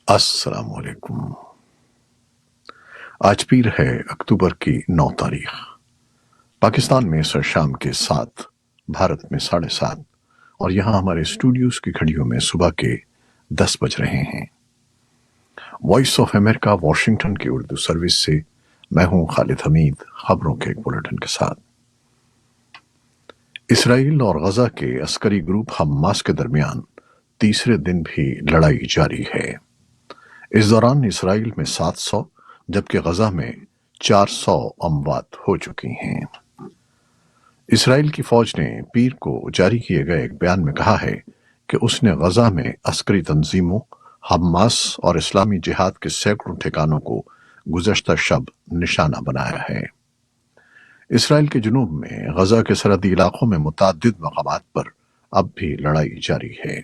السلام علیکم۔ آج پیر ہے اکتوبر کی 9 تاریخ۔ پاکستان میں سر شام کے 7، بھارت میں 7:30، اور یہاں ہمارے اسٹوڈیوز کی گھڑیوں میں صبح کے 10 بج رہے ہیں۔ وائس آف امریکہ واشنگٹن کی اردو سروس سے میں ہوں خالد حمید، خبروں کے ایک بلیٹن کے ساتھ۔ اسرائیل اور غزہ کے عسکری گروپ حماس کے درمیان تیسرے دن بھی لڑائی جاری ہے۔ اس دوران اسرائیل میں 700 جبکہ غزہ میں 400 اموات ہو چکی ہیں۔ اسرائیل کی فوج نے پیر کو جاری کیے گئے ایک بیان میں کہا ہے کہ اس نے غزہ میں عسکری تنظیموں، حماس اور اسلامی جہاد کے سینکڑوں ٹھکانوں کو گزشتہ شب نشانہ بنایا ہے۔ اسرائیل کے جنوب میں غزہ کے سرحدی علاقوں میں متعدد مقامات پر اب بھی لڑائی جاری ہے۔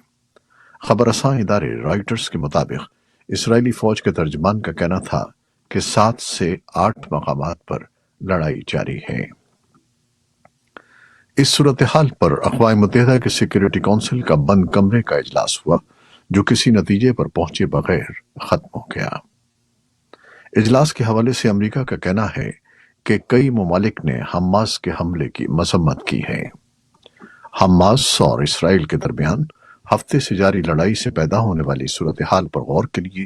خبر رساں ادارے رائٹرز کے مطابق اسرائیلی فوج کے ترجمان کا کہنا تھا کہ 7 سے 8 مقامات پر لڑائی جاری ہے۔ اس صورتحال پر اقوام متحدہ کے سیکیورٹی کونسل کا بند کمرے کا اجلاس ہوا، جو کسی نتیجے پر پہنچے بغیر ختم ہو گیا۔ اجلاس کے حوالے سے امریکہ کا کہنا ہے کہ کئی ممالک نے حماس کے حملے کی مذمت کی ہے۔ حماس اور اسرائیل کے درمیان ہفتے سے جاری لڑائی سے پیدا ہونے والی صورتحال پر غور کے لیے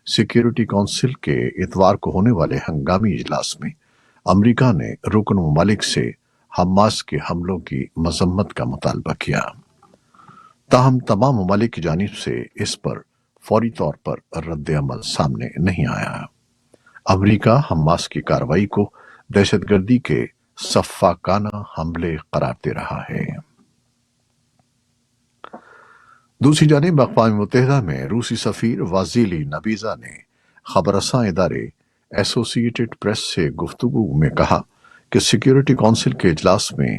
سیکیورٹی کونسل کے اتوار کو ہونے والے ہنگامی اجلاس میں امریکہ نے رکن ممالک سے حماس کے حملوں کی مذمت کا مطالبہ کیا، تاہم تمام ممالک کی جانب سے اس پر فوری طور پر رد عمل سامنے نہیں آیا۔ امریکہ حماس کی کارروائی کو دہشت گردی کے سفاکانہ حملے قرار دے رہا ہے۔ دوسری جانب اقوام متحدہ میں روسی سفیر وازیلی نبیزا نے خبر رساں ادارے ایسوسی ایٹڈ پریس سے گفتگو میں کہا کہ سیکیورٹی کونسل کے اجلاس میں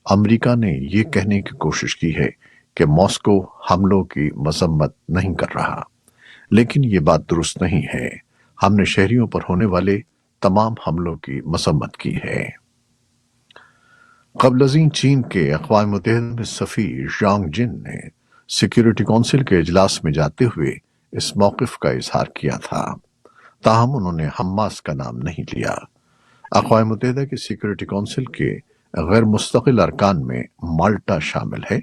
امریکہ نے یہ کہنے کی کوشش کی ہے کہ ماسکو حملوں کی مذمت نہیں کر رہا، لیکن یہ بات درست نہیں ہے۔ ہم نے شہریوں پر ہونے والے تمام حملوں کی مذمت کی ہے۔ قبل ازیں چین کے اقوام متحدہ میں سفیر ژانگ جن نے سیکیورٹی کونسل کے اجلاس میں جاتے ہوئے اس موقف کا اظہار کیا تھا، تاہم انہوں نے حماس کا نام نہیں لیا۔ اقوام متحدہ کی سیکیورٹی کونسل کے غیر مستقل ارکان میں مالٹا شامل ہے،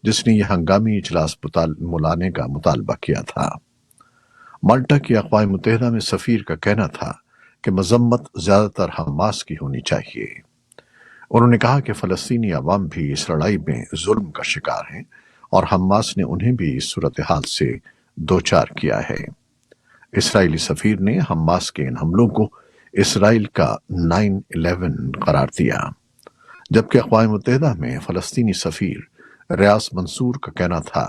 جس نے یہ ہنگامی اجلاس بلانے کا مطالبہ کیا تھا۔ مالٹا کی اقوام متحدہ میں سفیر کا کہنا تھا کہ مذمت زیادہ تر حماس کی ہونی چاہیے۔ انہوں نے کہا کہ فلسطینی عوام بھی اس لڑائی میں ظلم کا شکار ہیں اور حماس نے انہیں بھی اس صورتحال سے دوچار کیا ہے۔ اسرائیلی سفیر نے حماس کے ان حملوں کو اسرائیل کا 9/11 قرار دیا، جبکہ اقوام متحدہ میں فلسطینی سفیر ریاض منصور کا کہنا تھا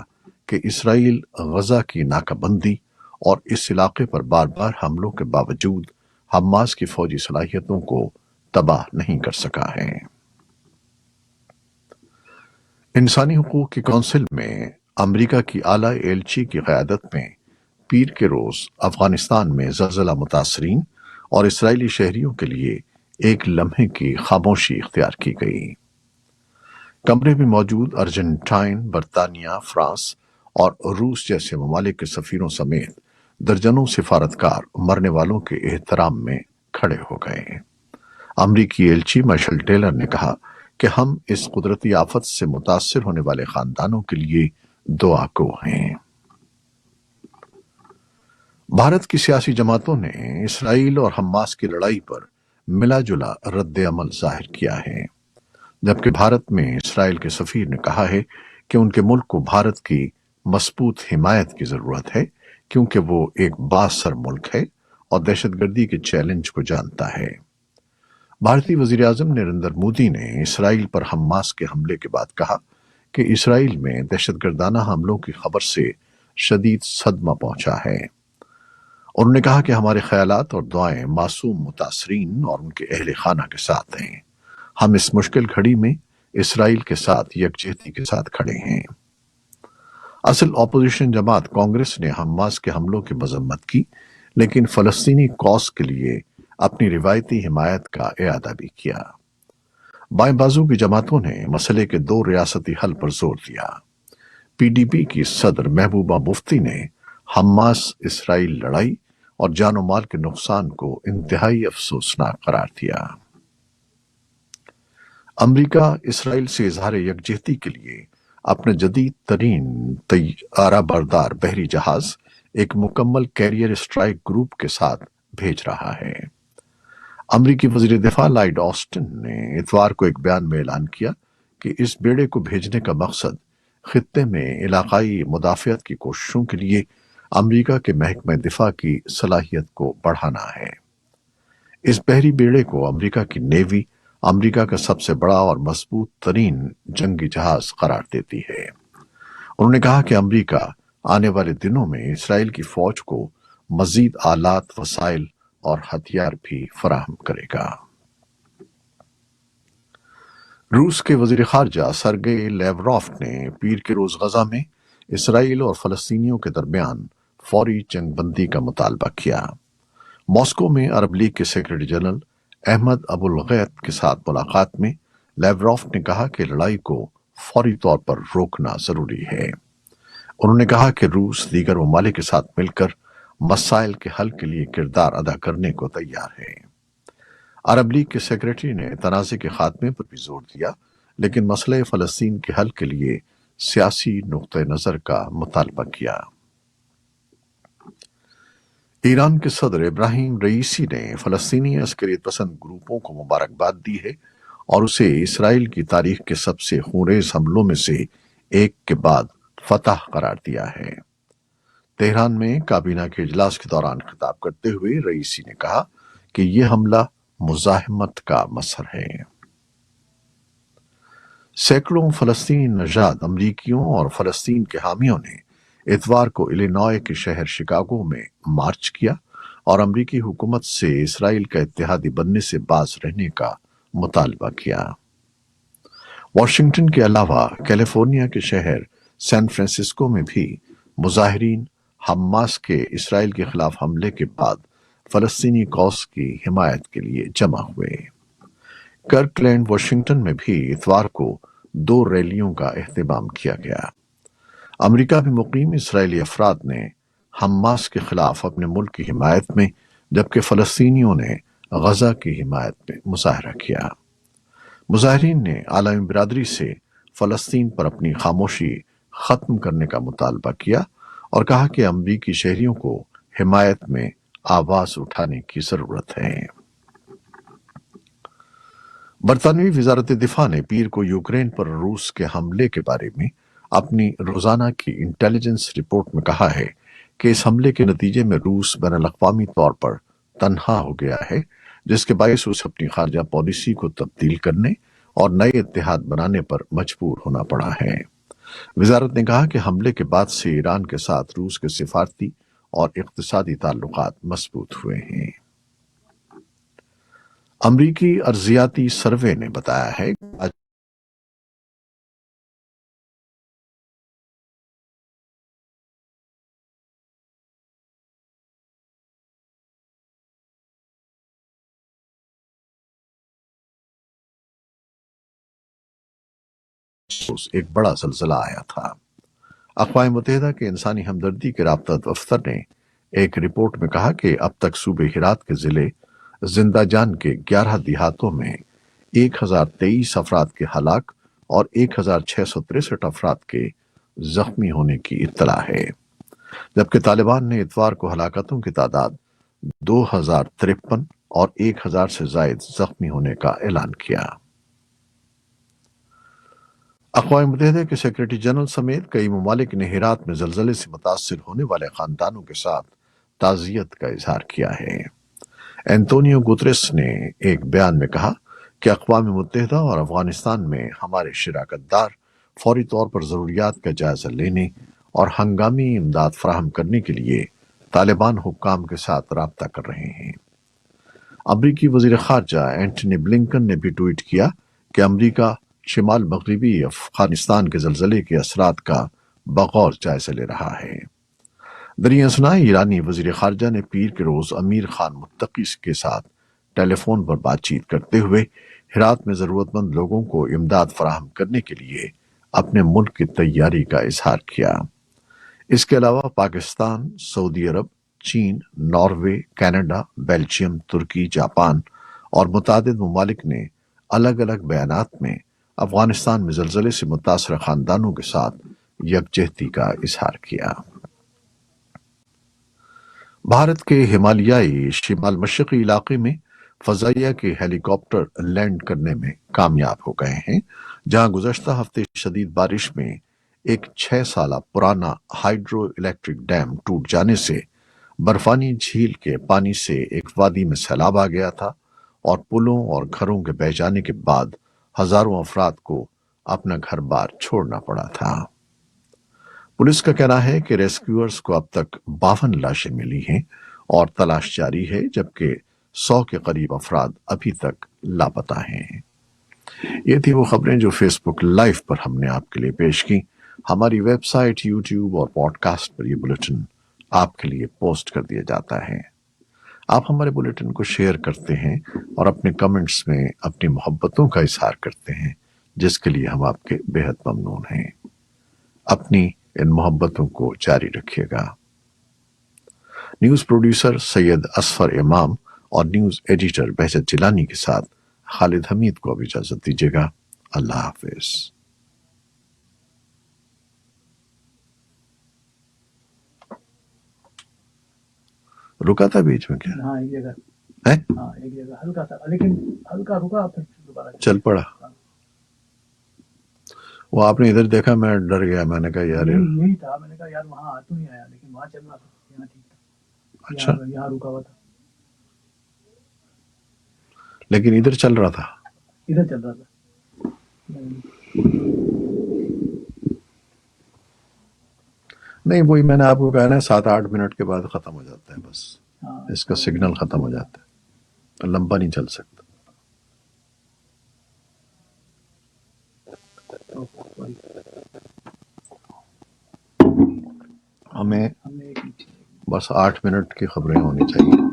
کہ اسرائیل غزہ کی ناکہ بندی اور اس علاقے پر بار بار حملوں کے باوجود حماس کی فوجی صلاحیتوں کو تباہ نہیں کر سکا ہے۔ انسانی حقوق کی کونسل میں امریکہ کی اعلیٰ ایلچی کی قیادت میں پیر کے روز افغانستان میں زلزلہ متاثرین اور اسرائیلی شہریوں کے لیے ایک لمحے کی خاموشی اختیار کی گئی۔ کمرے میں موجود ارجنٹائن، برطانیہ، فرانس اور روس جیسے ممالک کے سفیروں سمیت درجنوں سفارتکار مرنے والوں کے احترام میں کھڑے ہو گئے۔ امریکی ایلچی مائشل ٹیلر نے کہا کہ ہم اس قدرتی آفت سے متاثر ہونے والے خاندانوں کے لیے دعا گو ہیں۔ بھارت کی سیاسی جماعتوں نے اسرائیل اور حماس کی لڑائی پر ملا جلا رد عمل ظاہر کیا ہے، جبکہ بھارت میں اسرائیل کے سفیر نے کہا ہے کہ ان کے ملک کو بھارت کی مضبوط حمایت کی ضرورت ہے، کیونکہ وہ ایک بااثر ملک ہے اور دہشت گردی کے چیلنج کو جانتا ہے۔ بھارتی وزیر اعظم نریندر مودی نے اسرائیل پر حماس کے حملے کے بعد کہا کہ اسرائیل میں دہشت گردانہ حملوں کی خبر سے شدید صدمہ پہنچا ہے۔ انہوں نے کہا کہ ہمارے خیالات اور دعائیں معصوم متاثرین اور ان کے اہل خانہ کے ساتھ ہیں۔ ہم اس مشکل گھڑی میں اسرائیل کے ساتھ یکجہتی کے ساتھ کھڑے ہیں۔ اصل اپوزیشن جماعت کانگریس نے حماس کے حملوں کی مذمت کی، لیکن فلسطینی کاز کے لیے اپنی روایتی حمایت کا اعادہ بھی کیا۔ بائیں بازو کی جماعتوں نے مسئلے کے 2 ریاستی حل پر زور دیا۔ پی ڈی پی کی صدر محبوبہ مفتی نے حماس اسرائیل لڑائی اور جان و مال کے نقصان کو انتہائی افسوسناک قرار دیا۔ امریکہ اسرائیل سے اظہار یکجہتی کے لیے اپنے جدید ترین طیارہ بردار بحری جہاز ایک مکمل کیریئر اسٹرائک گروپ کے ساتھ بھیج رہا ہے۔ امریکی وزیر دفاع لائیڈ آسٹن نے اتوار کو ایک بیان میں اعلان کیا کہ اس بیڑے کو بھیجنے کا مقصد خطے میں علاقائی مدافعت کی کوششوں کے لیے امریکہ کے محکمہ دفاع کی صلاحیت کو بڑھانا ہے۔ اس بحری بیڑے کو امریکہ کی نیوی امریکہ کا سب سے بڑا اور مضبوط ترین جنگی جہاز قرار دیتی ہے۔ انہوں نے کہا کہ امریکہ آنے والے دنوں میں اسرائیل کی فوج کو مزید آلات، وسائل اور ہتھیار بھی فراہم کرے گا۔ روس کے وزیر خارجہ سرگئی لیوروف نے پیر کے روز غزہ میں اسرائیل اور فلسطینیوں کے درمیان فوری جنگ بندی کا مطالبہ کیا۔ ماسکو میں عرب لیگ کے سیکرٹری جنرل احمد ابو الغیط کے ساتھ ملاقات میں لیوروف نے کہا کہ لڑائی کو فوری طور پر روکنا ضروری ہے۔ انہوں نے کہا کہ روس دیگر ممالک کے ساتھ مل کر مسائل کے حل کے لیے کردار ادا کرنے کو تیار ہے۔ عرب لیگ کے سیکرٹری نے تنازع کے خاتمے پر بھی زور دیا، لیکن مسئلہ فلسطین کے حل کے لیے سیاسی نقطہ نظر کا مطالبہ کیا۔ ایران کے صدر ابراہیم رئیسی نے فلسطینی عسکریت پسند گروپوں کو مبارکباد دی ہے اور اسے اسرائیل کی تاریخ کے سب سے خونریز حملوں میں سے ایک کے بعد فتح قرار دیا ہے۔ تہران میں کابینہ کے اجلاس کے دوران خطاب کرتے ہوئے رئیسی نے کہا کہ یہ حملہ مزاحمت کا مظہر ہے۔ سینکڑوں فلسطینی نژاد امریکیوں اور فلسطین کے حامیوں نے اتوار کو الینوائے کے شہر شکاگو میں مارچ کیا اور امریکی حکومت سے اسرائیل کا اتحادی بننے سے باز رہنے کا مطالبہ کیا۔ واشنگٹن کے علاوہ کیلیفورنیا کے شہر سان فرانسسکو میں بھی مظاہرین حماس کے اسرائیل کے خلاف حملے کے بعد فلسطینی کاز کی حمایت کے لیے جمع ہوئے۔ کرکلینڈ واشنگٹن میں بھی اتوار کو 2 ریلیوں کا اہتمام کیا گیا۔ امریکہ میں مقیم اسرائیلی افراد نے حماس کے خلاف اپنے ملک کی حمایت میں، جبکہ فلسطینیوں نے غزہ کی حمایت میں مظاہرہ کیا۔ مظاہرین نے عالمی برادری سے فلسطین پر اپنی خاموشی ختم کرنے کا مطالبہ کیا اور کہا کہ امریکی شہریوں کو حمایت میں آواز اٹھانے کی ضرورت ہے۔ برطانوی وزارت دفاع نے پیر کو یوکرین پر روس کے حملے کے بارے میں اپنی روزانہ کی انٹیلیجنس رپورٹ میں کہا ہے کہ اس حملے کے نتیجے میں روس بین الاقوامی طور پر تنہا ہو گیا ہے، جس کے باعث اسے اپنی خارجہ پالیسی کو تبدیل کرنے اور نئے اتحاد بنانے پر مجبور ہونا پڑا ہے۔ وزارت نے کہا کہ حملے کے بعد سے ایران کے ساتھ روس کے سفارتی اور اقتصادی تعلقات مضبوط ہوئے ہیں۔ امریکی ارضیاتی سروے نے بتایا ہے کہ ایک بڑا زلزلہ آیا تھا۔ اقوام متحدہ کے انسانی ہمدردی کے رابطہ دفتر نے ایک رپورٹ میں کہا کہ اب تک صوبے ہرات کے ضلع زندہ جان کے 11 دیہاتوں میں 1023 افراد کے ہلاک اور 1663 افراد کے زخمی ہونے کی اطلاع ہے، جبکہ طالبان نے اتوار کو ہلاکتوں کی تعداد 2053 اور 1000 سے زائد زخمی ہونے کا اعلان کیا۔ اقوام متحدہ کے سیکرٹری جنرل سمیت کئی ممالک نے ہرات میں زلزلے سے متاثر ہونے والے خاندانوں کے ساتھ تعزیت کا اظہار کیا ہے۔ اینٹونیو گوتریس نے ایک بیان میں کہا کہ اقوام متحدہ اور افغانستان میں ہمارے شراکت دار فوری طور پر ضروریات کا جائزہ لینے اور ہنگامی امداد فراہم کرنے کے لیے طالبان حکام کے ساتھ رابطہ کر رہے ہیں۔ امریکی وزیر خارجہ اینٹنی بلنکن نے بھی ٹویٹ کیا کہ امریکہ شمال مغربی افغانستان کے زلزلے کے اثرات کا بغور جائزہ لے رہا ہے۔ دریں اثنا ایرانی وزیر خارجہ نے پیر کے روز امیر خان متقی کے ساتھ ٹیلی فون پر بات چیت کرتے ہوئے ہرات میں ضرورت مند لوگوں کو امداد فراہم کرنے کے لیے اپنے ملک کی تیاری کا اظہار کیا۔ اس کے علاوہ پاکستان، سعودی عرب، چین، ناروے، کینیڈا، بیلجیم، ترکی، جاپان اور متعدد ممالک نے الگ الگ بیانات میں افغانستان میں زلزلے سے متاثرہ خاندانوں کے ساتھ یکجہتی کا اظہار کیا۔ بھارت کے ہمالیائی شمال مشرقی علاقے میں فضائیہ کے ہیلی کاپٹر لینڈ کرنے میں کامیاب ہو گئے ہیں، جہاں گزشتہ ہفتے شدید بارش میں ایک 6 سالہ پرانا ہائیڈرو الیکٹرک ڈیم ٹوٹ جانے سے برفانی جھیل کے پانی سے ایک وادی میں سیلاب آ گیا تھا اور پلوں اور گھروں کے بہہ جانے کے بعد ہزاروں افراد کو اپنا گھر بار چھوڑنا پڑا تھا۔ پولیس کا کہنا ہے کہ ریسکیورز کو اب تک 52 لاشیں ملی ہیں اور تلاش جاری ہے، جبکہ 100 کے قریب افراد ابھی تک لاپتہ ہیں۔ یہ تھی وہ خبریں جو فیس بک لائیو پر ہم نے آپ کے لیے پیش کی۔ ہماری ویب سائٹ، یوٹیوب اور پوڈ کاسٹ پر یہ بلیٹن آپ کے لیے پوسٹ کر دیا جاتا ہے۔ آپ ہمارے بلیٹن کو شیئر کرتے ہیں اور اپنے کمنٹس میں اپنی محبتوں کا اظہار کرتے ہیں، جس کے لیے ہم آپ کے بے حد ممنون ہیں۔ اپنی ان محبتوں کو جاری رکھیے گا۔ نیوز پروڈیوسر سید اصفر امام اور نیوز ایڈیٹر بہجت جیلانی کے ساتھ خالد حمید کو اب اجازت دیجیے گا۔ اللہ حافظ۔ رکا تھا بیچ میں کیا؟ ہاں ایک جگہ، ہے ہاں ایک جگہ ہلکا سا، لیکن ہلکا رکا پھر دوبارہ چل پڑا۔ وہ آپ نے ادھر دیکھا، میں ڈر گیا، میں نے کہا یار یہی تھا، میں نے کہا یار وہاں آ تو نہیں آیا، لیکن وہاں چل رہا تھا، یہاں ٹھیک تھا، اچھا، یہاں رکا ہوا تھا، لیکن ادھر چل رہا تھا۔ ادھر چل رہا تھا۔ نہیں، وہی میں نے آپ کو کہا نا، 7-8 منٹ کے بعد ختم ہو جاتا ہے، بس ہاں اس کا سگنل ختم ہو جاتا ہے، لمبا نہیں چل سکتا۔ ہمیں بس 8 منٹ کی خبریں ہونی چاہیے۔